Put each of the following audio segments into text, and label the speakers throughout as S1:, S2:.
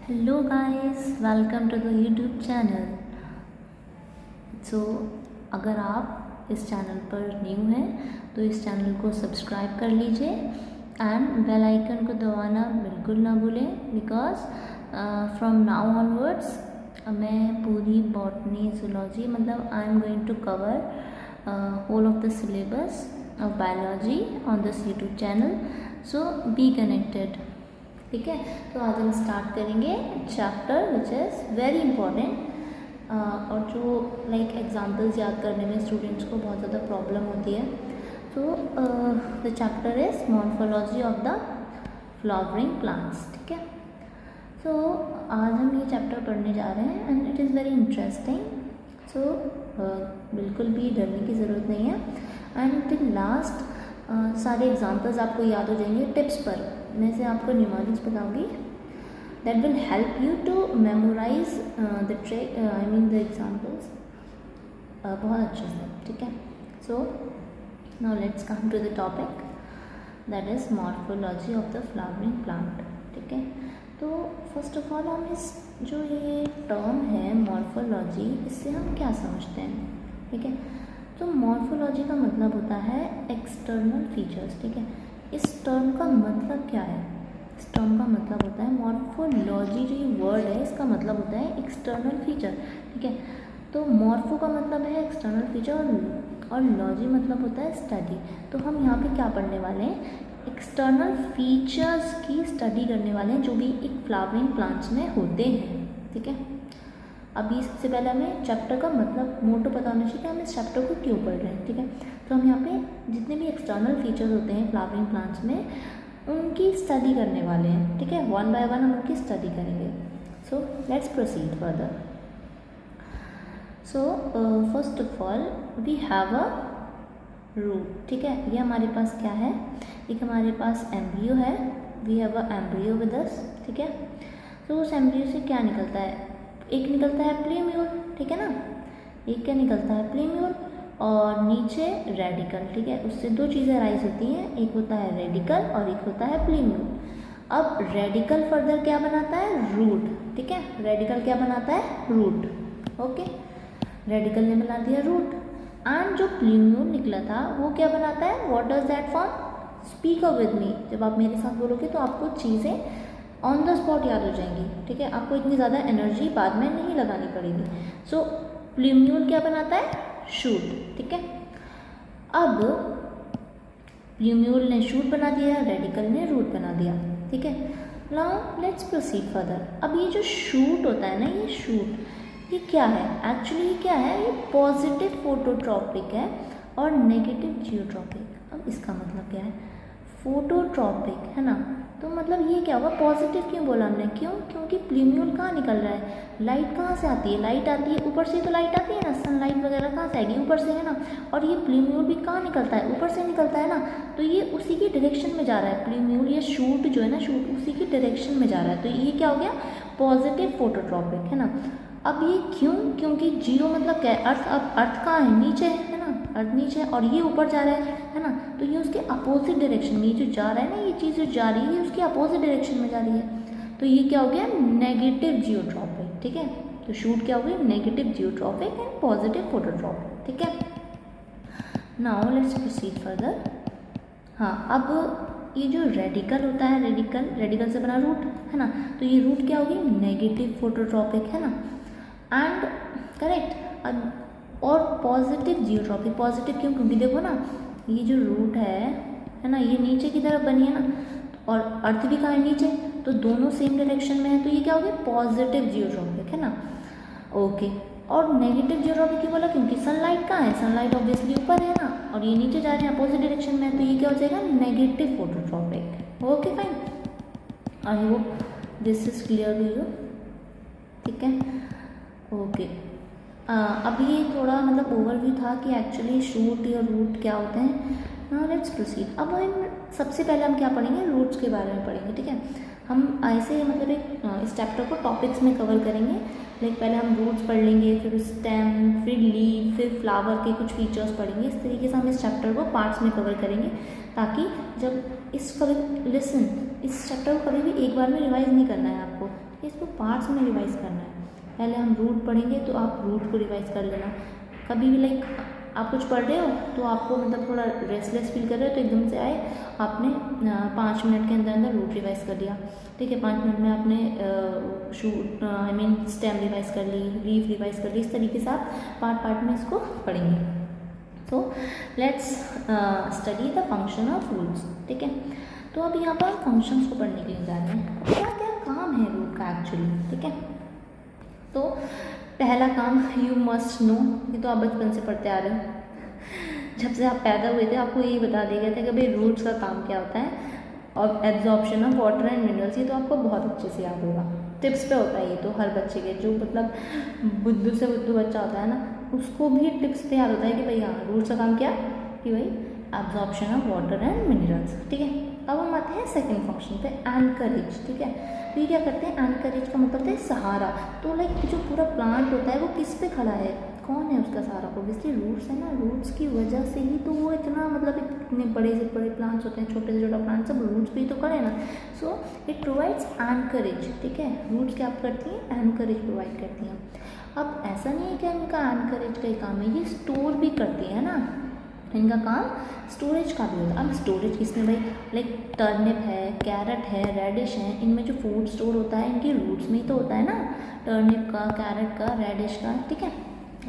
S1: Hello guys, welcome to the YouTube channel. अगर आप इस चैनल पर न्यू हैं तो इस चैनल को सब्सक्राइब कर लीजिए एंड बेल आइकन को दबाना बिल्कुल ना भूलें, बिकॉज फ्रॉम नाउ ऑनवर्ड्स मैं पूरी botany zoology I am going to cover whole of the syllabus of biology on this YouTube channel. So be connected. ठीक है, तो आज हम स्टार्ट करेंगे chapter which is very important और जो एग्जाम्पल्स याद करने में स्टूडेंट्स को बहुत ज़्यादा प्रॉब्लम होती है। तो the chapter is morphology of the flowering plants. ठीक है, तो आज हम ये चैप्टर पढ़ने जा रहे हैं and it is very interesting. So बिल्कुल भी डरने की ज़रूरत नहीं है एंड टिल लास्ट सारे एग्जाम्पल्स आपको याद हो जाएंगे। टिप्स पर मैं से आपको न्यूमरिक्स बताऊंगी that will help you to memorise the the examples बहुत अच्छे से। ठीक है, so now let's come to the topic that is morphology of the flowering plant. ठीक है, तो फर्स्ट ऑफ ऑल हम इस जो ये टर्म है मॉर्फोलॉजी, इससे हम क्या समझते हैं। ठीक है, तो मॉर्फोलॉजी का मतलब होता है एक्सटर्नल फीचर्स। ठीक है, इस टर्म का मतलब क्या है? इस टर्म का मतलब होता है मॉर्फोलॉजी, जो ये वर्ड है इसका मतलब होता है एक्सटर्नल फीचर। ठीक है, तो मॉर्फो का मतलब है एक्सटर्नल फीचर और लॉजी मतलब होता है स्टडी। तो हम यहाँ पे क्या पढ़ने वाले हैं? एक्सटर्नल फीचर्स की स्टडी करने वाले हैं जो भी एक फ्लावरिंग प्लांट्स में होते हैं। ठीक है, अभी सबसे पहले हमें चैप्टर का मतलब मोटो पता होना चाहिए कि हम इस चैप्टर को क्यों पढ़ रहे हैं। ठीक है, तो हम यहाँ पे जितने भी एक्सटर्नल फीचर्स होते हैं फ्लावरिंग प्लांट्स में उनकी स्टडी करने वाले हैं। ठीक है, वन बाय वन हम उनकी स्टडी करेंगे। So let's proceed further. So first of all we have a root. ठीक है, ये हमारे पास क्या है? एक हमारे पास एम्ब्रियो है। We have a embryo with us. ठीक है, तो उस एम्ब्रियो से क्या निकलता है? एक निकलता है प्लीम्यूल। ठीक है ना, एक क्या निकलता है? प्लीम्यूल और नीचे रेडिकल। ठीक है, उससे दो चीज़ें राइज होती हैं, एक होता है रेडिकल और एक होता है प्लीम्यूल। अब रेडिकल फर्दर क्या बनाता है? रूट। ठीक है, रेडिकल क्या बनाता है? रूट। ओके, रेडिकल ने बना दिया रूट एंड जो प्लीम्यूल निकला था वो क्या बनाता है? What does that form? Speak up with me. जब आप मेरे साथ बोलोगे तो आपको चीज़ें ऑन द स्पॉट याद हो जाएंगी। ठीक है, आपको इतनी ज़्यादा एनर्जी बाद में नहीं लगानी पड़ेगी। सो प्लीम्यूल क्या बनाता है? शूट। ठीक है, अब प्लीम्यूल ने शूट बना दिया, रेडिकल ने रूट बना दिया। ठीक है, नाउ लेट्स प्रोसीड फर्दर। अब ये जो शूट होता है ना, ये शूट ये क्या है? एक्चुअली ये क्या है? ये पॉजिटिव फोटोट्रॉपिक है और नेगेटिव जियोट्रॉपिक। अब इसका मतलब क्या है? फोटोट्रॉपिक है ना, तो मतलब ये क्या हुआ? पॉजिटिव क्यों बोला हमने? क्यों? क्योंकि प्लीम्यूल कहाँ निकल रहा है? लाइट कहाँ से आती है? लाइट आती है ऊपर से, तो लाइट आती है ना, सनलाइट वगैरह कहाँ से आएगी? ऊपर से है ना। और ये प्लीम्यूल भी कहाँ निकलता है? ऊपर से निकलता है ना, तो ये उसी की डायरेक्शन में जा रहा है। प्लीम्यूल ये शूट जो है ना, शूट उसी की डायरेक्शन में जा रहा है, तो ये क्या हो गया? पॉजिटिव फोटोट्रॉपिक है ना। अब ये क्यों? क्योंकि जियो मतलब क्या है? अर्थ। अब अर्थ कहाँ है? नीचे है ना, अर्थ नीचे है और ये ऊपर जा रहा है ना, तो ये उसके अपोजिट डायरेक्शन में, ये जो जा रहा है ना, ये चीज़ जो जा रही है उसके अपोजिट डायरेक्शन में जा रही है, तो ये क्या हो गया? Negative geotropic. ठीक है, तो शूट क्या हो गई? Negative geotropic and positive phototropic. ठीक है, नाउ लेट्स प्रोसीड फर्दर। हाँ, अब ये जो रेडिकल होता है, रेडिकल से बना रूट है ना, तो ये रूट क्या होगी? नेगेटिव फोटोट्रॉपिक है ना, एंड करेक्ट। अब और पॉजिटिव जियोट्रॉपिक। पॉजिटिव क्यों? क्योंकि देखो ना, ये जो रूट है ना, ये नीचे की तरफ बनी है ना, और अर्थ भी कहाँ है? नीचे, तो दोनों सेम डायरेक्शन में है, तो ये क्या हो गया? पॉजिटिव जियोट्रॉपिक है ना। ओके, और नेगेटिव जियोट्रॉपिक क्यों बोला? क्योंकि सनलाइट कहाँ है? सनलाइट ऑब्वियसली ऊपर है ना, और ये नीचे जा रहे हैं अपोजिट डायरेक्शन में, तो ये क्या हो जाएगा? Negative phototropic. Okay fine, I hope this is clear to you. ठीक है, ओके। अब ये थोड़ा मतलब ओवरव्यू था कि एक्चुअली शूट या रूट क्या होते हैं। Now let's proceed. अब हम सबसे पहले हम क्या पढ़ेंगे? रूट्स के बारे में पढ़ेंगे। ठीक है, हम ऐसे मतलब एक इस चैप्टर को टॉपिक्स में कवर करेंगे। पहले हम रूट्स पढ़ लेंगे, फिर स्टेम, फिर लीफ, फिर फ्लावर के कुछ फीचर्स पढ़ेंगे। इस तरीके से हम इस चैप्टर को पार्ट्स में कवर करेंगे, ताकि जब इस चैप्टर को कभी भी एक बार में रिवाइज नहीं करना है आपको। इसको पार्ट्स में रिवाइज करना है। पहले हम रूट पढ़ेंगे तो आप रूट को रिवाइज कर लेना। कभी भी लाइक आप कुछ पढ़ रहे हो तो आपको मतलब थोड़ा रेस्टलेस फील कर रहे हो तो एकदम से आए आपने 5 मिनट के अंदर अंदर रूट रिवाइज कर लिया, ठीक है। 5 मिनट में आपने स्टेम रिवाइज कर ली, लीफ रिवाइज कर ली। इस तरीके से आप पार्ट पार्ट में इसको पढ़ेंगे। So let's study the function of roots, ठीक है। तो अब यहाँ पर फंक्शंस को पढ़ने के लिए जा रहे हैं, क्या क्या काम है रूट का एक्चुअली, ठीक है। तो पहला काम यू मस्ट नो, ये तो आप बचपन से पढ़ते आ रहे हो, जब से आप पैदा हुए थे आपको यही बता दिया गया था कि भाई रूट्स का काम क्या होता है, और absorption of water and minerals, ये तो आपको बहुत अच्छे से याद होगा। टिप्स पे होता है ये तो हर बच्चे के, जो मतलब बुद्धू से बुद्धू बच्चा होता है ना, उसको भी टिप्स पे याद होता है कि भाई हाँ रूट्स का काम क्या, कि भाई absorption of water and minerals, ठीक है। अब हम आते हैं सेकंड फंक्शन पे, एनकरेज, ठीक है। तो ये क्या करते हैं, एनकरेज का मतलब होता है सहारा। तो लाइक जो पूरा प्लांट होता है वो किस पे खड़ा है, कौन है उसका सहारा, ऑब्वियसली रूट्स है ना। रूट्स की वजह से ही तो वो इतना मतलब इतने बड़े से बड़े प्लांट्स होते हैं, छोटे से छोटा प्लांट सब रूट्स पे ही तो खड़े हैं ना। सो इट प्रोवाइड्स एनकरेज, ठीक है। रूट्स क्या करती हैं, एनकरेज प्रोवाइड करती हैं। अब ऐसा नहीं है कि इनका एनकरेज का ही काम है, ये स्टोर भी करती है ना, इनका काम स्टोरेज का भी होता है। अब स्टोरेज किसमें भाई, लाइक टर्निप है, कैरेट है, रेडिश है, इनमें जो फूड स्टोर होता है इनके रूट्स में ही तो होता है ना, टर्निप का, कैरेट का, रेडिश का, ठीक है।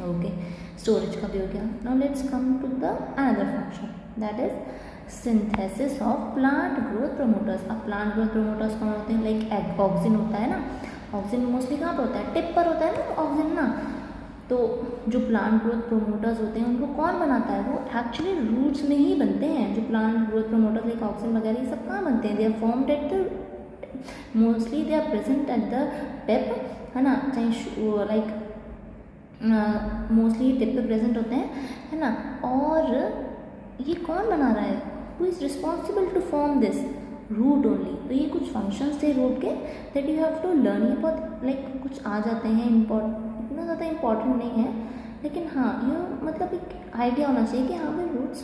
S1: ओके, स्टोरेज का भी हो गया। Now let's come to the another function, that is synthesis of plant growth promoters. अब प्लांट ग्रोथ प्रमोटर्स कौन होते हैं, लाइक ऑक्सिन होता है ना, ऑक्सिन मोस्टली कहाँ पर होता है, टिप पर होता है ना ऑक्सिन ना। तो जो प्लांट ग्रोथ प्रोमोटर्स होते हैं उनको कौन बनाता है, वो एक्चुअली रूट्स में ही बनते हैं। जो plant growth promoters like auxin वगैरह ये सब कहाँ बनते हैं, they are formed at the mostly they are present at the tip, है ना, चाहे लाइक मोस्टली टिप पे प्रेजेंट होते हैं, है ना। और ये कौन बना रहा है, who is responsible to form this, root only. तो ये कुछ फंक्शंस थे रूट के that you have to learn. ये बहुत लाइक कुछ आ जाते हैं, इतना ज़्यादा इम्पॉर्टेंट नहीं है, लेकिन हाँ ये मतलब एक आइडिया होना चाहिए कि हाँ भाई रूट्स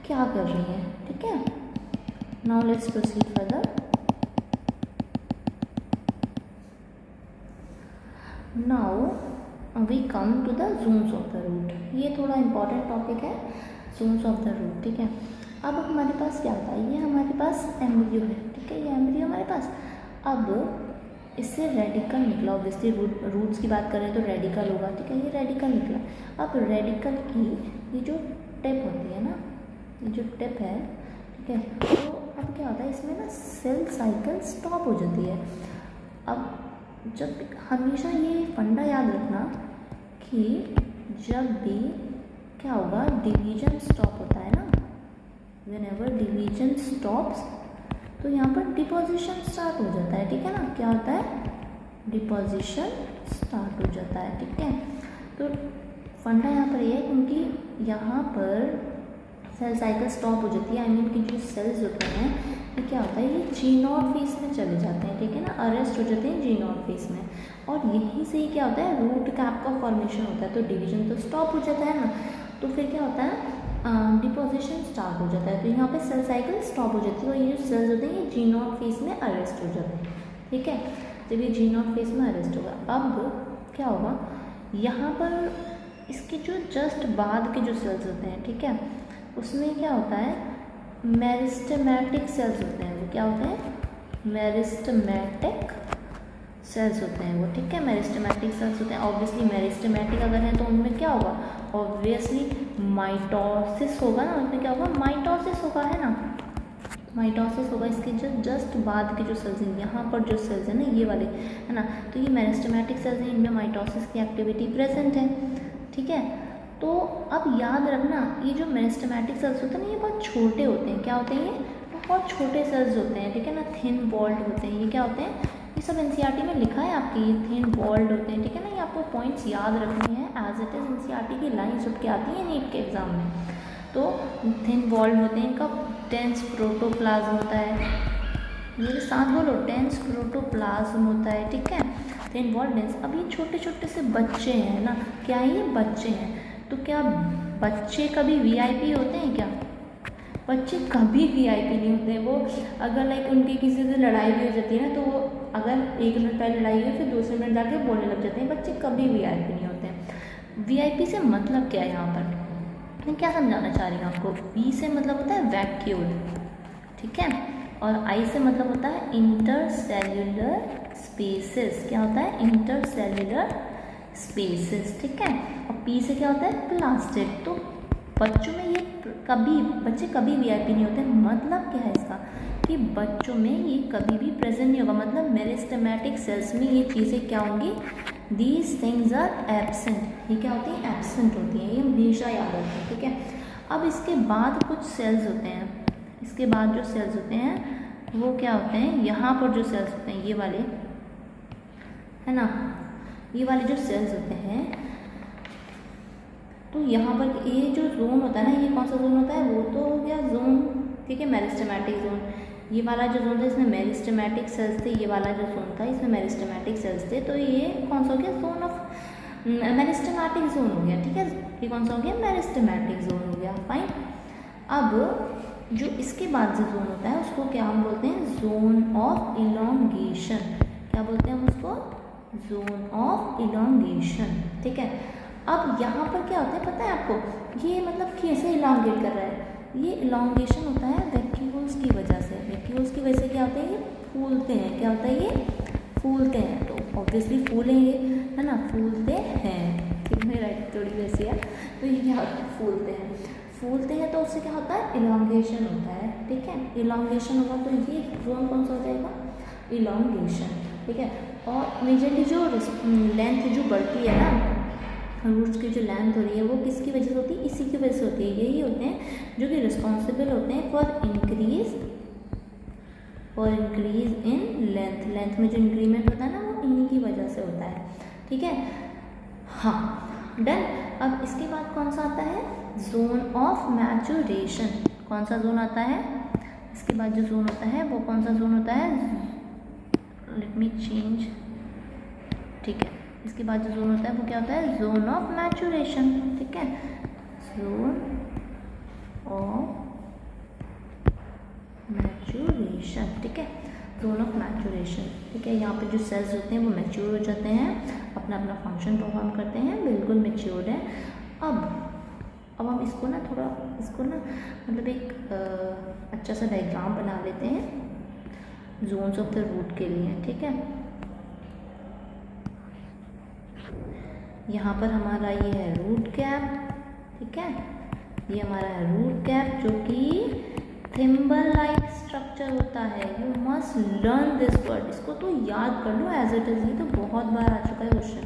S1: क्या कर रही हैं, ठीक है। Now let's proceed further. Now we come to the zones of the root. ये थोड़ा इम्पॉर्टेंट टॉपिक है, जोन्स ऑफ द रूट, ठीक है। अब हमारे पास क्या होता है, ये हमारे पास एम्ब्रियो है, ठीक है, ये एम्ब्रियो हमारे पास। अब इससे रेडिकल निकला, ऑब्वियसली रूट्स की बात करें तो रेडिकल होगा, ठीक है, ये रेडिकल निकला। अब रेडिकल की ये जो टिप होती है ना, ये जो टिप है, ठीक है, तो अब क्या होता है इसमें ना सेल साइकिल स्टॉप हो जाती है। अब जब हमेशा ये फंडा याद रखना कि जब भी क्या होगा, डिवीजन स्टॉप होता है ना, व्हेनेवर डिवीजन स्टॉप्स तो यहाँ पर डिपोजिशन स्टार्ट हो जाता है, ठीक है ना। क्या होता है, डिपोजिशन स्टार्ट हो जाता है, ठीक है। तो फंडा यहाँ पर ये है क्योंकि यहाँ पर सेल साइकिल स्टॉप हो जाती है, आई मीन कि जो सेल्स होते हैं ये क्या होता है, ये G0 फेज में चले जाते हैं, ठीक है ना, अरेस्ट हो जाते हैं G0 फेज में। और यहीं से ही क्या होता है, रूट कैप का फॉर्मेशन होता है। तो डिवीजन तो स्टॉप हो जाता है ना, तो फिर क्या होता है, डिपोजिशन स्टार्ट हो जाता है। तो यहाँ पे सेल साइकिल स्टॉप हो जाती है और ये जो सेल्स होते हैं ये G0 फेज में अरेस्ट हो जाते हैं, ठीक है। जब ये G0 फेज में अरेस्ट होगा, अब क्या होगा, यहाँ पर इसके जो जस्ट बाद के जो सेल्स होते हैं, ठीक है, उसमें क्या होता है, मेरिस्टेमेटिक सेल्स होते हैं। वो क्या होते हैं, मेरिस्टेमेटिक सेल्स होते हैं वो, ठीक है, मेरिस्टेमेटिक सेल्स होते हैं। ऑब्वियसली मेरिस्टेमेटिक अगर है तो उनमें क्या होगा, ऑब्वियसली माइटोसिस होगा ना, उसमें क्या होगा, माइटोसिस होगा, है ना, माइटोसिस होगा। इसके जस्ट बाद के जो सेल्स हैं, यहाँ पर जो सेल्स हैं ना ये वाले, है ना, तो ये मेरिस्टेमेटिक सेल्स हैं, इनमें माइटोसिस की एक्टिविटी प्रेजेंट है, ठीक है। तो अब याद रखना ये जो मेरिस्टेमेटिक सेल्स होते हैं ना ये बहुत छोटे होते हैं। क्या होते हैं, ये बहुत छोटे सेल्स होते हैं, ठीक है ना, थिन वॉल्ड होते हैं। ये क्या होते हैं, ये सब एनसीईआरटी में लिखा है आपके, ये थिन वॉल्ड होते हैं, ठीक है ना। ये आपको पॉइंट्स याद रखने हैं एज इट इज़, एनसीईआरटी की लाइन छुप के आती है नीट के एग्जाम में। तो थिन वॉल्ड होते हैं, इनका डेंस प्रोटोप्लाज्म होता है, मेरे साथ बोलो, डेंस प्रोटोप्लाज्म होता है, ठीक है, थिन वॉल्ड डेंस। अब ये छोटे छोटे से बच्चे हैं ना, क्या ये बच्चे हैं, तो क्या बच्चे कभी वीआईपी होते हैं क्या, बच्चे कभी वीआईपी नहीं होते हैं। वो अगर लाइक उनकी किसी से लड़ाई भी हो जाती है ना तो वो अगर 1 मिनट पहले लड़ाई हुई फिर दूसरे मिनट जाके बोलने लग जाते हैं, बच्चे कभी वीआईपी नहीं होते हैं। वीआईपी से मतलब क्या है यहाँ पर, मैं क्या समझाना चाह रही हूँ आपको। वी से मतलब होता है वैक्यूल, ठीक है, और आई से मतलब होता है इंटरसेल्यूलर स्पेसेस। क्या होता है, इंटरसेल्यूलर स्पेसेस, ठीक है। और पी से क्या होता है, प्लास्टिड। तो बच्चों में ये बच्चे कभी वीआईपी नहीं होते। मतलब क्या है इसका, कि बच्चों में ये कभी भी प्रेजेंट नहीं होगा, मतलब मेरिस्टेमेटिक सेल्स में ये चीज़ें क्या होंगी, दीज थिंग्स आर एब्सेंट। ये क्या होती है, एब्सेंट होती हैं, ये हमेशा याद रखें, ठीक है। अब इसके बाद कुछ सेल्स होते हैं, इसके बाद जो सेल्स होते हैं वो क्या होते हैं, यहाँ पर जो सेल्स होते हैं ये वाले, है ना, ये वाले जो सेल्स होते हैं, तो यहाँ पर ये जो जोन होता है ना, ये कौन सा जोन होता है, वो तो हो गया जोन, ठीक है, मेरिस्टेमेटिक जोन। ये वाला जो जोन था इसमें मेरिस्टेमेटिक सेल्स थे, ये वाला जो जोन था इसमें मेरिस्टेमेटिक सेल्स थे, तो ये कौन सा हो गया, जोन ऑफ मेरिस्टेमेटिक जोन हो गया, ठीक है। ये कौन सा हो गया, मेरिस्टेमेटिक जोन हो गया, फाइन। अब जो इसके बाद जो जोन होता है उसको क्या हम बोलते हैं, जोन ऑफ इलोंगेशन। क्या बोलते हैं हम उसको, जोन ऑफ इलोंगेशन, ठीक है। अब यहाँ पर क्या होता है पता है आपको, ये मतलब कैसे इलांगेट कर रहा है, ये इलांगेशन होता है वैक्यूल्स की वजह से। वैक्यूल्स की वजह से क्या होता है, ये फूलते हैं। क्या होता है, ये फूलते हैं, तो ऑब्वियसली फूलेंगे, है ना, फूलते हैं, ठीक है, राइट, थोड़ी वैसी है। तो ये क्या होता है, फूलते हैं, फूलते हैं, तो उससे क्या होता है, इलांगेशन होता है, ठीक है। इलांगेशन होगा तो ये जोन कौन सा हो जाएगा, इलांगेशन, ठीक है। और मेजरली जो लेंथ जो बढ़ती है ना, रूट्स की जो लेंथ हो रही है वो किसकी वजह से होती है, इसी की वजह से होती है। यही होते हैं जो कि रिस्पॉन्सिबल होते हैं for increase in length. Length में जो इंक्रीमेंट होता है ना वो इन्हीं की वजह से होता है, ठीक है। हाँ, डन। अब इसके बाद कौन सा आता है, जोन ऑफ मैचुरेशन। कौन सा जोन आता है, इसके बाद जो जोन होता है वो कौन सा जोन होता है, लेट मी चेंज, ठीक है। इसके बाद जो जोन होता है वो क्या होता है, जोन ऑफ मैचुरेशन, ठीक है, जोन ऑफ मैचुरेशन, ठीक है, जोन ऑफ मैचुरेशन, ठीक है। यहाँ पे जो सेल्स होते हैं वो मैच्योर हो जाते हैं, अपना अपना फंक्शन परफॉर्म करते हैं, बिल्कुल मैच्योर्ड है। अब हम इसको ना थोड़ा, इसको ना मतलब एक अच्छा सा डायग्राम बना लेते हैं जोन्स ऑफ द रूट के लिए, ठीक है। यहाँ पर हमारा ये है रूट कैप, ठीक है, ये हमारा है रूट कैप जो कि थिम्बल लाइक स्ट्रक्चर होता है। You must learn this word, इसको तो याद कर लो एज इट इज, ये तो बहुत बार आ चुका है क्वेश्चन।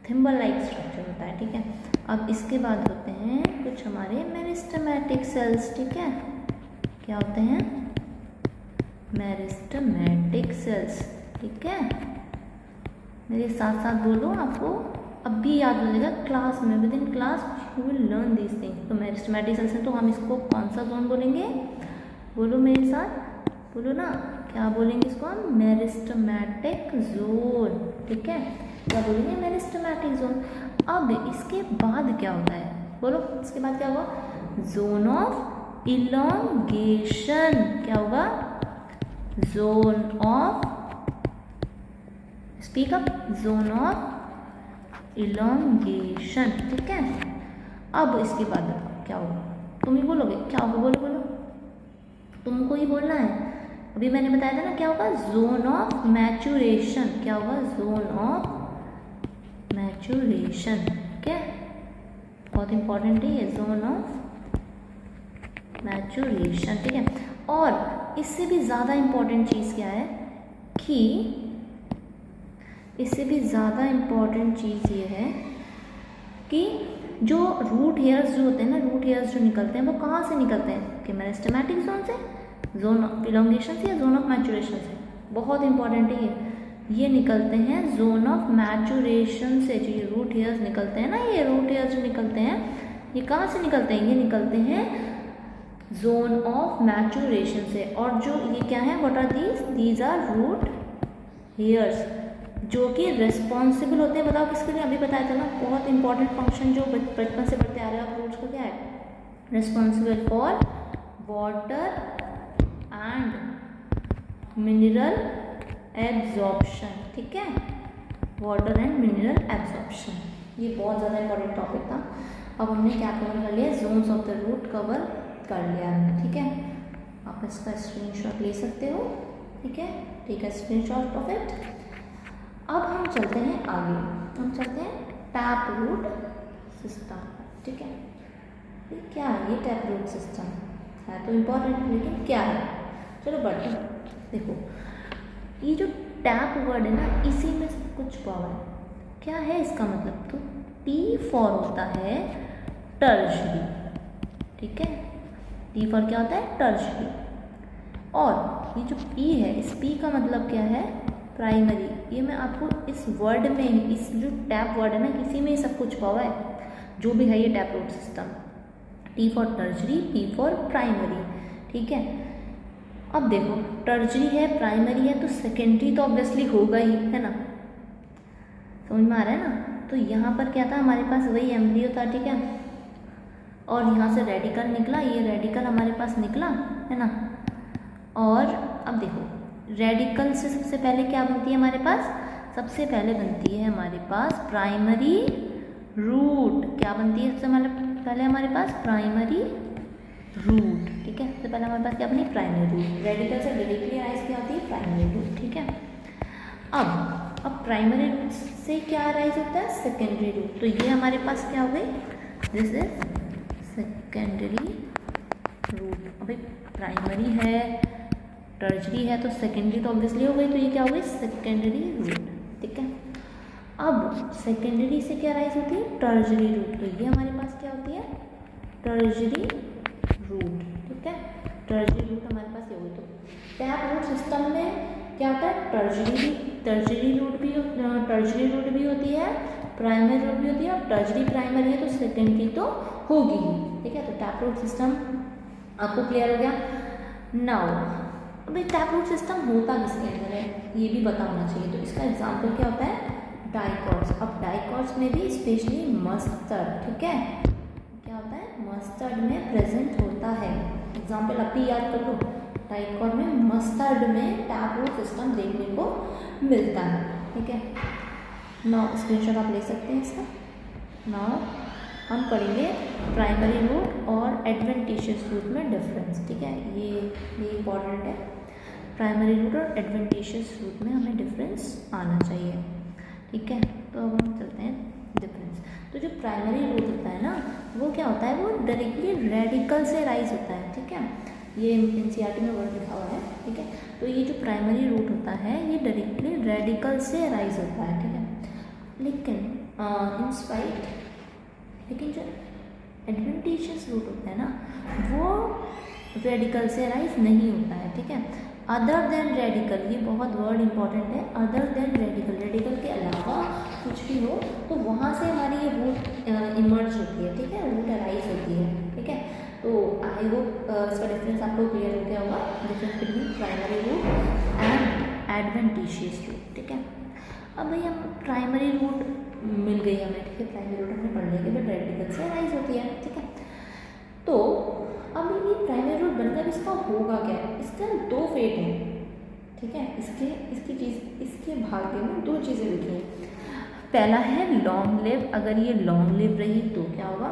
S1: थिम्बल लाइक स्ट्रक्चर होता है, ठीक है। अब इसके बाद होते हैं कुछ हमारे मेरिस्टेमेटिक सेल्स, ठीक है। क्या होते हैं, मेरिस्टेमेटिक सेल्स, ठीक है। मेरे साथ साथ बोलो, आपको अब भी याद हो जाएगा क्लास में, with in class you will learn this things. तो मेरिस्टेमेटिक सेल्स है तो हम इसको कौन सा जोन बोलेंगे, बोलो मेरे साथ, बोलो ना, क्या बोलेंगे इसको हम, मेरिस्टेमेटिक जोन, ठीक है। क्या बोलेंगे, मेरिस्टेमेटिक जोन। अब इसके बाद क्या होता है, बोलो, इसके बाद क्या होगा, जोन ऑफ इलोंगेशन। क्या होगा, zone of, speak up, zone of elongation, ठीक है। अब इसके बाद क्या होगा, तुम ही बोलोगे, क्या होगा, बोलो बोलो, तुमको ही बोलना है। अभी मैंने बताया था ना क्या होगा, जोन ऑफ मैचुरेशन। क्या होगा, जोन ऑफ मैचुरेशन, ठीक है, बहुत इंपॉर्टेंट है ये, जोन ऑफ मैचुरेशन, ठीक है। और इससे भी ज़्यादा इंपॉर्टेंट चीज़ क्या है, कि इससे भी ज़्यादा इम्पॉर्टेंट चीज़ ये है कि जो रूट हेयर्स जो होते हैं ना, रूट हेयर्स जो निकलते हैं वो कहाँ से निकलते हैं, कि मेरिस्टेमेटिक जोन से, जोन ऑफ इलोंगेशन से, या जोन ऑफ मैचुरेशन से। बहुत इंपॉर्टेंट है ये निकलते हैं जोन ऑफ मैचुरेशन से। जो ये रूट हेयर्स निकलते हैं ना, ये रूट हेयर्स जो निकलते हैं ये कहाँ से निकलते हैं, ये निकलते हैं जोन ऑफ मैचुरेशन से। और जो ये क्या है, what are these are root hairs जो कि रिस्पॉन्सिबल होते हैं, बताओ किसके लिए, अभी बताया था ना, बहुत इंपॉर्टेंट फंक्शन जो बचपन से बढ़ते आ रहे हैं आप रूट्स का, क्या है, responsible for water and mineral absorption, ठीक है, वाटर एंड मिनरल एब्जॉर्प्शन। ये बहुत ज़्यादा इंपॉर्टेंट टॉपिक था। अब हमने क्या कवर कर लिया, zones of the root cover कर लिया हमने, ठीक है। आप इसका स्क्रीनशॉट ले सकते हो, ठीक है, ठीक है, स्क्रीनशॉट ऑफ इट। अब हम चलते हैं आगे, हम चलते हैं टैप रूट सिस्टम, ठीक है। ये क्या है, ये टैप रूट सिस्टम है तो इम्पोर्टेंट, लेकिन क्या है, चलो बढ़ते हैं। देखो ये जो टैप वर्ड है ना, इसी में सब कुछ पावर है। क्या है इसका मतलब, तो टी फॉर होता है टर्शरी, ठीक है, टी फॉर क्या होता है, टर्शरी। और ये जो पी है, इस पी का मतलब क्या है, प्राइमरी। ये मैं आपको इस वर्ड में, इस जो टैप वर्ड है ना, इसी में सब कुछ पावा है, जो भी है ये tap root system. T for tertiary, P for primary, ठीक है। अब देखो टर्शरी है, प्राइमरी है, तो सेकेंडरी तो ऑब्वियसली होगा ही, है ना, समझ में आ रहा है ना। तो यहाँ पर क्या था, हमारे पास वही एम्ब्रियो था, ठीक है, और यहाँ से रेडिकल निकला, ये रेडिकल हमारे पास निकला, है ना। और अब देखो रेडिकल से सबसे पहले क्या बनती है हमारे पास, सबसे पहले बनती है हमारे पास प्राइमरी रूट। क्या बनती है सबसे पहले हमारे पास, प्राइमरी रूट, ठीक है। सबसे पहले हमारे पास क्या बनी, प्राइमरी रूट। रेडिकल से डायरेक्टली राइज क्या होती है, प्राइमरी रूट, ठीक है। अब प्राइमरी रूट से क्या राइज होता है, सेकेंडरी रूट। तो ये हमारे पास क्या हो गई, दिस इज सेकेंडरी रूट। अभी प्राइमरी है, टर्शरी है, तो सेकेंडरी तो ऑब्वियसली हो गई, तो ये क्या हो गई, सेकेंडरी रूट, ठीक है। अब सेकेंडरी से क्या राइज होती है, टर्शरी रूट। तो ये हमारे पास क्या होती है, टर्शरी रूट, ठीक है। टर्शरी रूट हमारे पास ये हुई। तो टैप रूट सिस्टम में क्या होता है, टर्शरी रूट भी होती है, प्राइमरी रूट भी होती है, और टर्शरी प्राइमरी है तो सेकेंडरी तो होगी ही, ठीक है। तो टैप रूट सिस्टम आपको क्लियर हो गया। नाउ अभी टैप रूट सिस्टम होता किसके अंदर है, ये भी पता होना चाहिए। तो इसका एग्जाम्पल क्या होता है, डाइकॉट्स। अब डाइकॉट्स में भी स्पेशली मस्टर्ड, ठीक है, क्या होता है, मस्टर्ड में प्रेजेंट होता है। एग्जाम्पल आप भी याद कर लो, डाइकॉट में, मस्टर्ड में टैप रूट सिस्टम देखने को मिलता है, ठीक है। नाउ स्क्रीनशॉट आप ले सकते हैं इसका। नाउ हम पढ़ेंगे प्राइमरी रूट और एडवेंटिशियस रूट में डिफरेंस, ठीक है। ये इम्पॉर्टेंट है, प्राइमरी रूट और एडवेंटिशियस रूट में हमें डिफरेंस आना चाहिए, ठीक है। तो अब हम चलते हैं डिफरेंस। तो जो प्राइमरी रूट होता है ना, वो क्या होता है, वो डायरेक्टली रेडिकल से राइज होता है, ठीक है। ये एनसीईआरटी में वर्ड लिखा हुआ है, ठीक है। तो ये जो प्राइमरी रूट होता है, ये डायरेक्टली रेडिकल से राइज होता है, ठीक है। लेकिन जो एडवेंटिशियस रूट होता है ना, वो रेडिकल से राइज नहीं होता है, ठीक है। अदर देन रेडिकल, ये बहुत वर्ड इंपॉर्टेंट है, अदर देन रेडिकल, रेडिकल के अलावा कुछ भी हो तो वहाँ से हमारी ये रूट इमर्ज होती है, ठीक है, रूट अराइज होती है, ठीक है। तो आई होप इसका डिफरेंस आपको क्लियर हो गया होगा, difference between primary root and adventitious root, ठीक है। अब भाई हम प्राइमरी रूट मिल गई हमें, ठीक है, प्राइमरी रूट हमने पढ़ लिया, बट रेडिकल से राइज होती है, ठीक है। तो अब ये प्राइमरी रूट बनकर इसका होगा क्या, इसका दो फेट हैं, ठीक है। इसके भाग्य में दो चीज़ें लिखी हैं। पहला है लॉन्ग लिव, अगर ये लॉन्ग लिव रही तो क्या होगा,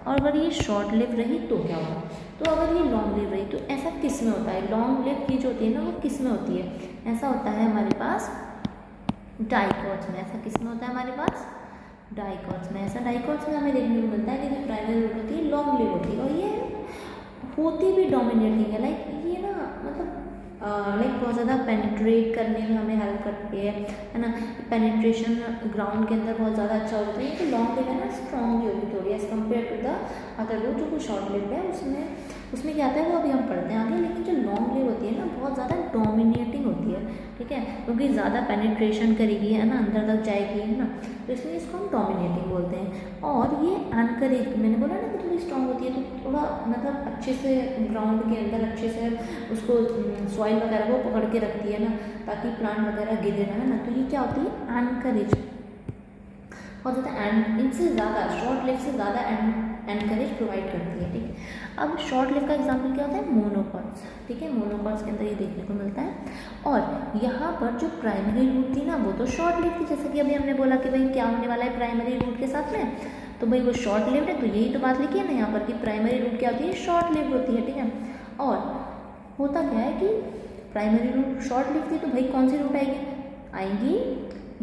S1: और अगर ये शॉर्ट लिव रही तो क्या होगा। तो अगर ये लॉन्ग लिव रही तो ऐसा किस में होता है, लॉन्ग लिव की जो होती है ना, वो किस में होती है, ऐसा होता है हमारे पास डाइकॉट्स में। ऐसा किस में होता है हमारे पास, डाइकॉट्स में। ऐसा डाइकॉट्स में हमें देखने को मिलता है कि जो प्राइमरी रूट होती है लॉन्ग लिव होती है, और ये होती भी डोमिनेटिंग है, लाइक ये ना, मतलब लाइक बहुत ज़्यादा पेनिट्रेट करने में हमें हेल्प करती है ना। पेनिट्रेशन ग्राउंड के अंदर बहुत ज़्यादा अच्छा होता है, तो लॉन्ग लिव है ना, स्ट्रॉन्ग भी होगी थोड़ी as compare to the other root. जो कुछ शॉर्ट लिव है उसमें क्या आता है वो अभी हम पढ़ते हैं आगे। लेकिन जो लॉन्ग लिव होती है ना, बहुत ज़्यादा डोमिनेटिंग होती है, ठीक है, क्योंकि ज़्यादा पेनिट्रेशन करेगी, है ना, अंदर तक जाएगी, है ना, तो इसलिए इसको हम डोमिनेटिंग बोलते हैं। और ये एनकरेज, मैंने बोला ना कि थोड़ी स्ट्रॉन्ग होती है, तो थोड़ा मतलब अच्छे से ग्राउंड के अंदर अच्छे से उसको सॉइल वगैरह को पकड़ के रखती है ना, ताकि प्लांट वगैरह गिरे ना, है ना। तो ये क्या होती है, एनकरेज। और ज़्यादा इनसे ज़्यादा शॉर्ट लिव से ज़्यादा एनकरेज प्रोवाइड करती है, ठीक है। अब शॉर्ट लिव का एग्जाम्पल क्या होता है, मोनोकॉट्स, ठीक है। मोनोकॉट्स के अंदर ये देखने को मिलता है। और यहाँ पर जो प्राइमरी रूट थी ना वो तो शॉर्ट लिव थी, जैसे कि अभी हमने बोला कि भाई क्या होने वाला है प्राइमरी रूट के साथ में, तो भाई वो शॉर्ट लिव्ड है, तो यही तो बात लिखी है ना यहाँ पर कि प्राइमरी रूट क्या होती है, शॉर्ट लिव्ड होती है, ठीक है। और होता क्या है कि प्राइमरी रूट शॉर्ट लिव्ड थी, तो भाई कौन सी रूट आएगी,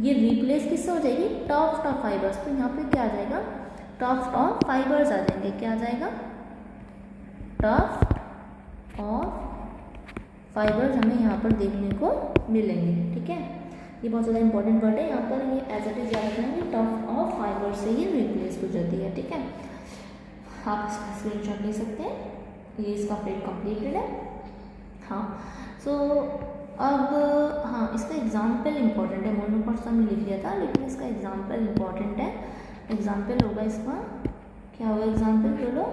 S1: ये रिप्लेस किससे हो जाएगी, टफ्ट ऑफ फाइबर्स। तो यहाँ पे क्या आ जाएगा, टफ्ट ऑफ फाइबर्स आ जाएंगे, क्या आ जाएगा, टफ्ट ऑफ फाइबर्स हमें यहाँ पर देखने को मिलेंगे, ठीक है। ये बहुत ज़्यादा इंपॉर्टेंट वर्ड है यहाँ पर, ये एज इट इज याद रखना है, टफ्ट ऑफ फाइबर से ही रिप्लेस हो जाती है, ठीक है। आप इसका स्क्रीनशॉट ले सकते हैं, ये इसका पेज कंप्लीटेड है। हाँ, सो अब हाँ, इसका एग्जाम्पल इम्पॉर्टेंट है, मोनोकॉट्स हमने लिख लिया था, लेकिन इसका एग्जाम्पल इम्पॉर्टेंट है। एग्जाम्पल होगा इसका, क्या होगा एग्जाम्पल, बोलो।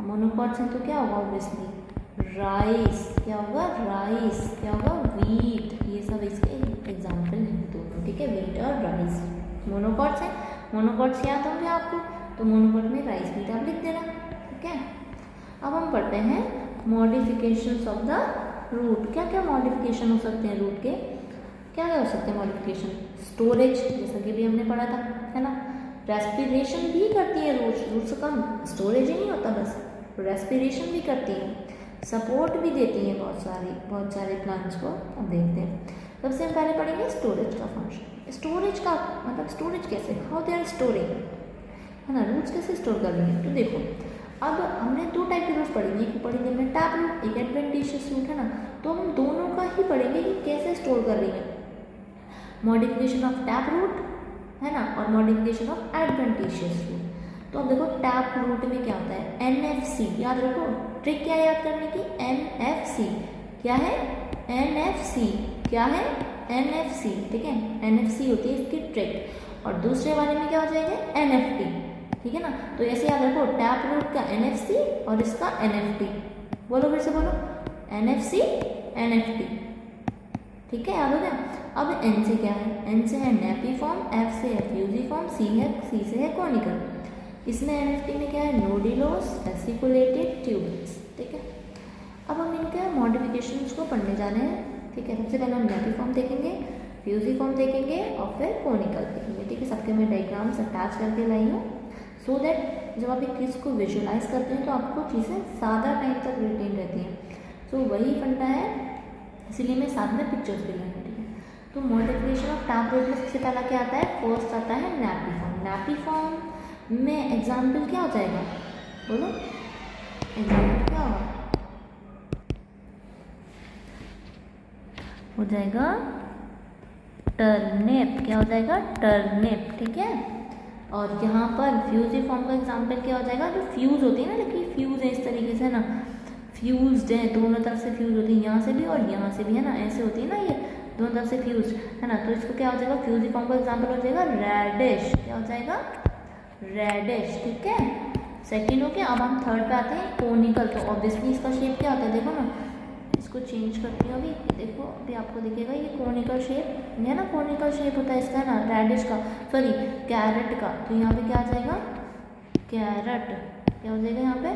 S1: मोनोकॉट्स हैं तो क्या होगा, ऑब्वियसली राइस, क्या होगा, राइस, क्या होगा, वीट, ये सब इसके एग्जाम्पल हैं दोनों, ठीक है, वीट और राइस। मोनोकॉट्स हैं, मोनोकॉट्स याद होंगे आपको, तो मोनोकॉट में राइस वीट आप लिख देना, ठीक है। अब हम पढ़ते हैं मॉडिफिकेशंस ऑफ द रूट। क्या क्या मॉडिफिकेशन हो सकते हैं रूट के, क्या क्या हो सकते हैं मॉडिफिकेशन, स्टोरेज, जैसा कि भी हमने पढ़ा था, है ना। रेस्पिरेशन भी करती है रूट्स का स्टोरेज ही नहीं होता, बस रेस्पिरेशन भी करती है, सपोर्ट भी देती हैं बहुत सारे प्लांट्स को। अब देखते हैं, सबसे हम पहले पढ़ेंगे स्टोरेज का फंक्शन। स्टोरेज का मतलब स्टोरेज कैसे, हाउ दे आर स्टोरिंग, है ना, रूट्स कैसे स्टोर कर रही हैं। तो देखो, अब हमने दो टाइप के रूट्स पढ़ेंगे, एक पढ़ेंगे हमने टैप रूट, एक एडवेंटिशियस रूट, है ना। तो हम दोनों का ही पढ़ेंगे कि कैसे स्टोर कर रही है, मॉडिफिकेशन ऑफ टैप रूट, है ना, और मॉडिफिकेशन ऑफ एडवेंटिशियस रूट। तो अब देखो टैप रूट में क्या होता है, NFC, याद रखो, ट्रिक क्या है याद करने की, NFC, क्या है, NFC, क्या है, NFC, ठीक है, NFC होती है इसकी ट्रिक। और दूसरे वाले में क्या हो जाएगा, NFT, ठीक है ना। तो ऐसे याद रखो, टैप रूट का NFC और इसका NFT, बोलो फिर से बोलो, NFC, NFT, ठीक है, याद हो गया। अब N से क्या है, N से है नेपी फॉर्म, F से है फ्यूजिफॉर्म, C से है कॉनिकल। इसमें NFT में क्या है, नोडिलोस, वेसिकुलेटेड ट्यूब्स, ठीक है। अब हम इनके मॉडिफिकेशंस को पढ़ने जा रहे हैं, ठीक है। सबसे पहले हम नेपी फॉर्म देखेंगे, फ्यूजिफॉर्म देखेंगे और फिर कॉनिकल देखेंगे, ठीक है। सबके मैं डायग्राम्स अटैच करके लाई हूँ, सो दैट जब आप एक चीज़ को विजुअलाइज करते हैं तो आपको चीज़ें ज़्यादा टाइम तक रिटेन रहती हैं। सो वही फंडा है, इसीलिए मैं साथ में पिक्चर्स भी लाई हूँ, ठीक है। तो मॉडिफिकेशन ऑफ टैप रूट में सबसे पहला क्या आता है, फर्स्ट आता है नेपी फॉर्म। नेपी फॉर्म में एग्जाम्पल क्या हो जाएगा, बोलो, एग्जाम्पल क्या होगा, हो जाएगा टर्निप, क्या हो जाएगा, टर्निप, ठीक है। और यहाँ पर फ्यूजिफॉर्म का एग्जाम्पल क्या हो जाएगा, जो फ्यूज होती है ना, लेकिन फ्यूज है इस तरीके से ना, फ्यूज्ड है, दोनों तरफ से फ्यूज होती है, यहाँ से भी और यहाँ से भी, है ना, ऐसे होती है ना, ये दोनों तरफ से फ्यूज, है ना। तो इसको क्या हो जाएगा, फ्यूजिफॉर्म का एग्जाम्पल हो जाएगा रेडिश, क्या हो जाएगा, रेडिश, ठीक है। सेकेंड हो गया। अब हम थर्ड पे आते हैं, कोनिकल। तो ऑब्वियसली इसका शेप क्या होता है, देखो ना, इसको चेंज करती हूँ अभी, देखो अभी आपको दिखेगा ये कोनिकल शेप, है ना, कोनिकल शेप होता है इसका, ना, रेडिश का, सॉरी कैरेट का। तो यहाँ पे क्या आ जाएगा, कैरेट, क्या हो जाएगा यहाँ पे,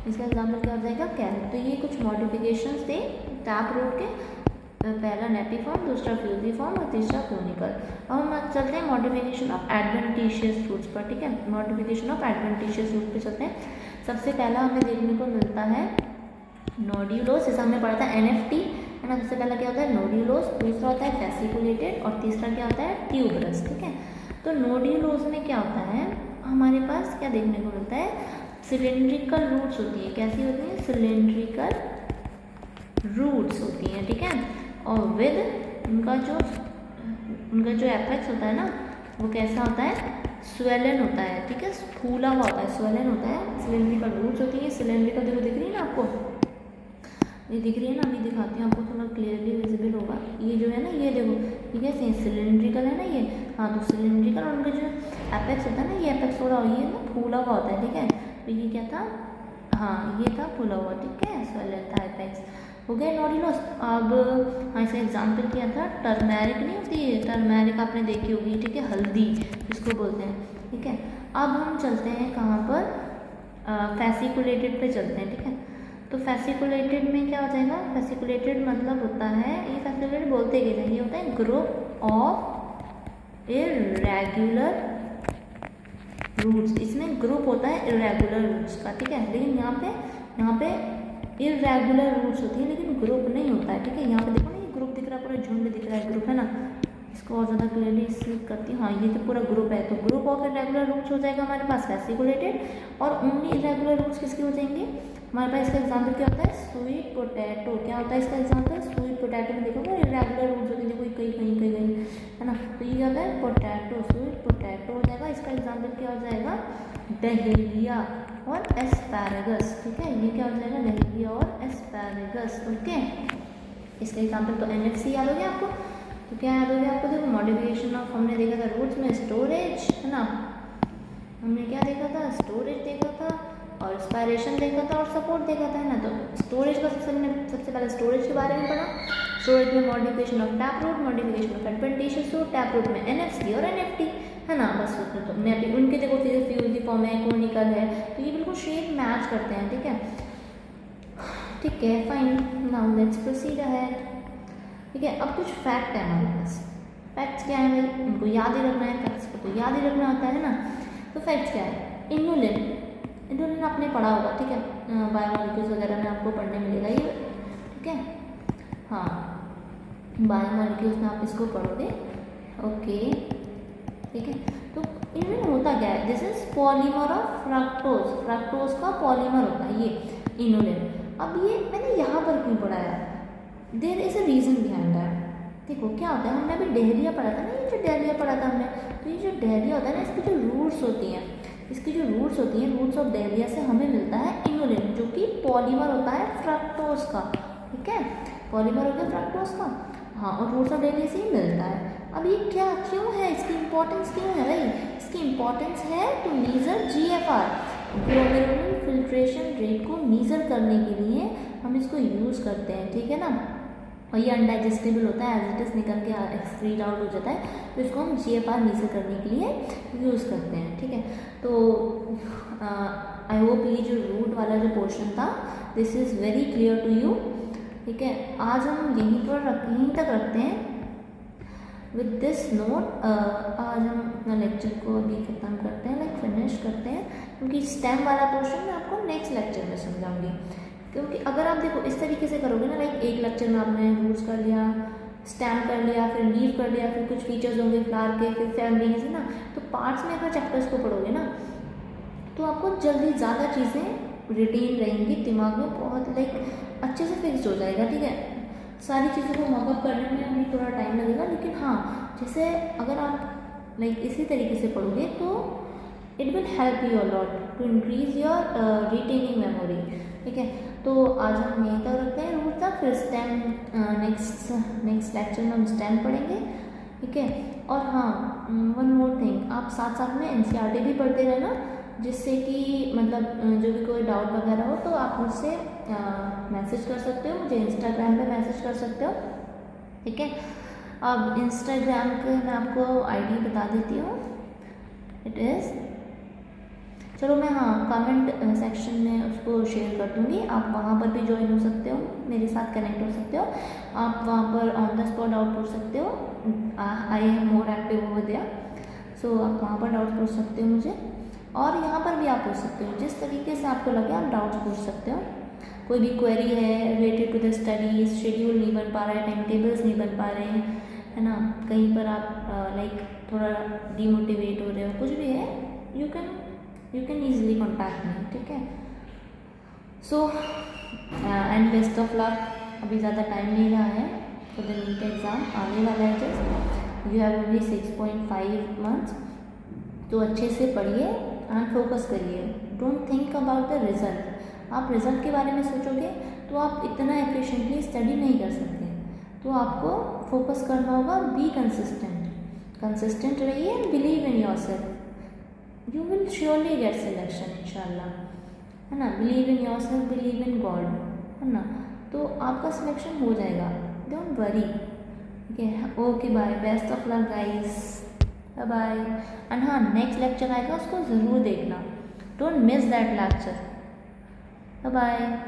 S1: इसका एग्जाम्पल क्या हो जाएगा, कैरेट। तो ये कुछ मॉडिफिकेशंस थे टैप रूट के, पहला नेपी फॉर्म, दूसरा फ्यूजिफॉर्म और तीसरा कोनिकल। अब हम चलते हैं मॉडिफिकेशन ऑफ एडवेंटिशियस रूट्स पर, ठीक है। मॉडिफिकेशन ऑफ एडवेंटिशियस रूट पे चलते हैं। सबसे पहला हमें देखने को मिलता है नोड्यूलोस, जैसा हमने पढ़ा था NFT, है ना। सबसे पहला क्या होता है, नोड्यूलोस, दूसरा होता है वेसिकुलेटेड और तीसरा क्या होता है, ट्यूबरस, ठीक है। तो नोड्यूलोस में क्या होता है, हमारे पास क्या देखने को मिलता है, सिलेंड्रिकल रूट्स होती है, कैसी होती है, सिलेंड्रिकल रूट्स होती हैं, ठीक है। और विद उनका जो एपेक्स होता है ना, वो कैसा होता है, स्वेलन होता है, ठीक है, फूला हुआ होता है, स्वेलन होता है। सिलेंड्रिकल रूट्स होती है, सिलेंड्रिकल, देखो दिख रही है ना आपको, ये दिख रही है ना, अभी दिखाती हूँ आपको, थोड़ा क्लियरली विजिबल होगा। ये जो है ना, ये देखो, ये कैसे सिलेंड्रिकल है ना ये, हाँ। तो सिलेंड्रिकल और उनका जो एपेक्स होता है ना, ये एपेक्स थोड़ा ये ना फूला हुआ होता है, ठीक है। तो ये क्या था, हाँ, ये था फूला हुआ, ठीक है, स्वेलन था एपेक्स, हो गया नोड्यूलोस। अब हाँ, इसे एग्जाम्पल किया था, टर्मेरिक नहीं होती है, टर्मेरिक आपने देखी होगी, ठीक है, हल्दी इसको बोलते हैं, ठीक है। अब हम चलते हैं कहाँ पर, फैसिकुलेटेड पे चलते हैं, ठीक है। तो फैसिकुलेटेड में क्या हो जाएगा, फैसिकुलेटेड मतलब होता है, ये फैसिकुलेटेड बोलते क्या हैं, ये होता है ग्रुप ऑफ इर्रेगुलर रूट्स। इसमें ग्रुप होता है इर्रेगुलर रूट्स का, ठीक है। लेकिन यहाँ पे इर्रेगुलर रूट्स होती है लेकिन ग्रुप नहीं होता है, ठीक है। यहाँ पे देखो ना, ये ग्रुप दिख रहा है, पूरा झुंड दिख रहा है, ग्रुप है ना। इसको और ज़्यादा क्लियरली स्लिप करती हूँ, हाँ ये तो पूरा ग्रुप है। तो ग्रुप ऑफ इर्रेगुलर रूट्स हो जाएगा हमारे पास फैसिकुलेटेड, और ओनली इर्रेगुलर रूट्स किसके हो जाएंगे हमारे पास। इसका एग्जाम्पल क्या होता है, स्वीट पोटैटो। क्या होता है इसका एग्जाम्पल, स्वीट पोटैटो में देखो ना इर्रेगुलर रूट्स होते हैं, देखो कहीं है ना। तो ये क्या होता है, पोटैटो, स्वीट पोटैटो हो जाएगा। इसका एग्जाम्पल क्या हो जाएगा, डहेलिया और एस्पैरागस, ठीक है। ये क्या हो जाएगा, डहेलिया और एस्पैरागस, ओके। इसका एग्जाम्पल तो NFC याद हो गया आपको। तो क्या याद हो गया आपको, देखो मॉडिफिकेशन ऑफ, हमने देखा था रूट्स में स्टोरेज, है ना। हमने क्या देखा था, स्टोरेज देखा था, और इंस्पायरेशन देखा था, और सपोर्ट देखा था, है ना। तो स्टोरेज का सबसे पहले स्टोरेज के बारे में पढ़ा। स्टोरेज में modification of tap root, modification of adventitious root, tap root में NFC और NFT, है ना। बस तो मैं अभी उनके देखो फिर फ्यूजी फॉर्म है, कोनिकल है, तो ये बिल्कुल शेप मैच करते हैं, ठीक है। ठीक है, fine, now let's proceed ahead, ठीक है। अब कुछ फैक्ट है हमारे पास। फैक्ट्स क्या है भाई, उनको याद ही रखना है, फैक्ट्स को तो याद ही रखना होता है ना। तो फैक्ट्स क्या है, इनुलिन आपने पढ़ा होगा, ठीक है। बायोमॉलिक्यूल्स वगैरह में आपको पढ़ने मिलेगा ये, ठीक है। हाँ, बायोमॉलिक्यूल्स में आप इसको पढ़ोगे, ओके, ठीक है। तो इनुलिन होता क्या है, this is polymer of fructose, fructose का पॉलीमर होता है ये इनुलिन। अब ये मैंने यहाँ पर क्यों पढ़ाया, there is a reason behind that. देखो क्या होता है, हमने अभी डहेलिया पढ़ा था ना, ये जो डहेलिया पढ़ा था हमने, तो ये जो डहेलिया होता है ना, इसकी जो रूट्स होती हैं, रूट्स ऑफ डहेलिया से हमें मिलता है इनुलिन, जो कि पॉलीमर होता है फ्रक्टोज का, ठीक है। पॉलीमर हो गया फ्रक्टोज का, हाँ, और रूट्स ऑफ डहेलिया से ही मिलता है। अब ये क्या क्यों है, इसकी इंपॉर्टेंस क्यों है भाई, इसकी इंपॉर्टेंस है to measure GFR, glomerular filtration rate को मेजर करने के लिए हम इसको यूज़ करते हैं, ठीक है ना। और ये अनडाइजेस्टेबल होता है, एज इट इज निकल के एक्सक्रीट आउट हो जाता है, तो इसको हम GFR मेजर करने के लिए यूज़ करते हैं, ठीक है। तो आई होप ये जो रूट वाला जो पोर्शन था, this is very clear to you, ठीक है। आज हम यहीं तक रखते हैं विद दिस नोट। आज हम अपना लेक्चर को अभी ख़त्म करते हैं, फिनिश करते हैं, क्योंकि स्टेम वाला पोर्शन मैं आपको नेक्स्ट लेक्चर में समझाऊंगी। क्योंकि अगर आप देखो इस तरीके से करोगे ना, एक लेक्चर में आपने रूट्स कर लिया, स्टेम कर लिया, फिर लीव कर लिया, फिर कुछ फीचर्स होंगे फ्लावर के, फिर फैमिलीज, है ना। तो पार्ट्स में अगर चैप्टर्स को पढ़ोगे ना, तो आपको जल्दी ज़्यादा चीज़ें रिटेन रहेंगी दिमाग में, बहुत अच्छे से फिक्स हो जाएगा, ठीक है। सारी चीज़ों को मॉकअप करने में अभी थोड़ा टाइम लगेगा, लेकिन हाँ, जैसे अगर आप इसी तरीके से पढ़ोगे तो it will help you a lot to increase your retaining memory, ठीक है। तो आज हम यहीं तक रखते हैं रूट तक, फिर स्टेम नेक्स्ट लेक्चर में हम स्टेम पढ़ेंगे, ठीक है। और हाँ, वन मोर थिंग, आप साथ साथ में NCERT भी पढ़ते रहना, जिससे कि जो भी कोई डाउट वगैरह हो तो आप मुझसे मैसेज कर सकते हो, मुझे इंस्टाग्राम पे मैसेज कर सकते हो, ठीक है। अब इंस्टाग्राम के मैं आपको ID बता देती हूँ, इट इज़, चलो मैं कमेंट सेक्शन में उसको शेयर कर दूँगी, आप वहाँ पर भी ज्वाइन हो सकते हो, मेरे साथ कनेक्ट हो सकते हो, आप वहाँ पर ऑन द स्पॉट डाउट पूछ सकते हो, I am more active over there, so आप वहाँ पर डाउट पूछ सकते हो मुझे, और यहाँ पर भी आप पूछ सकते हो, जिस तरीके से आपको लगे आप डाउट्स पूछ सकते हो। कोई भी क्वेरी है related to the studies, schedule नहीं बन पा रहा है, टाइम टेबल्स नहीं बन पा रहे हैं, है ना, कहीं पर आप थोड़ा डीमोटिवेट हो रहे हो, कुछ भी है, you can easily contact me, ठीक है। So and best of luck. अभी ज़्यादा टाइम नहीं रहा है फॉर द नीट एग्ज़ाम, आने वाला है, just you have only 6.5 months, तो अच्छे से पढ़िए एंड फोकस करिए, don't think about the result. आप रिज़ल्ट के बारे में सोचोगे तो आप इतना एफिशिएंटली स्टडी नहीं कर सकते, तो आपको फोकस करना होगा, बी कंसिस्टेंट रहिए, believe in yourself, you will surely get selection इंशाल्लाह, है ना। Believe in yourself, believe in God, है ना, तो आपका सिलेक्शन हो जाएगा, डोंट वरी, ठीक है। Okay, bye, best of luck guys. Bye bye. And हाँ, नेक्स्ट लेक्चर आएगा, उसको ज़रूर देखना, don't miss that lecture. Bye bye.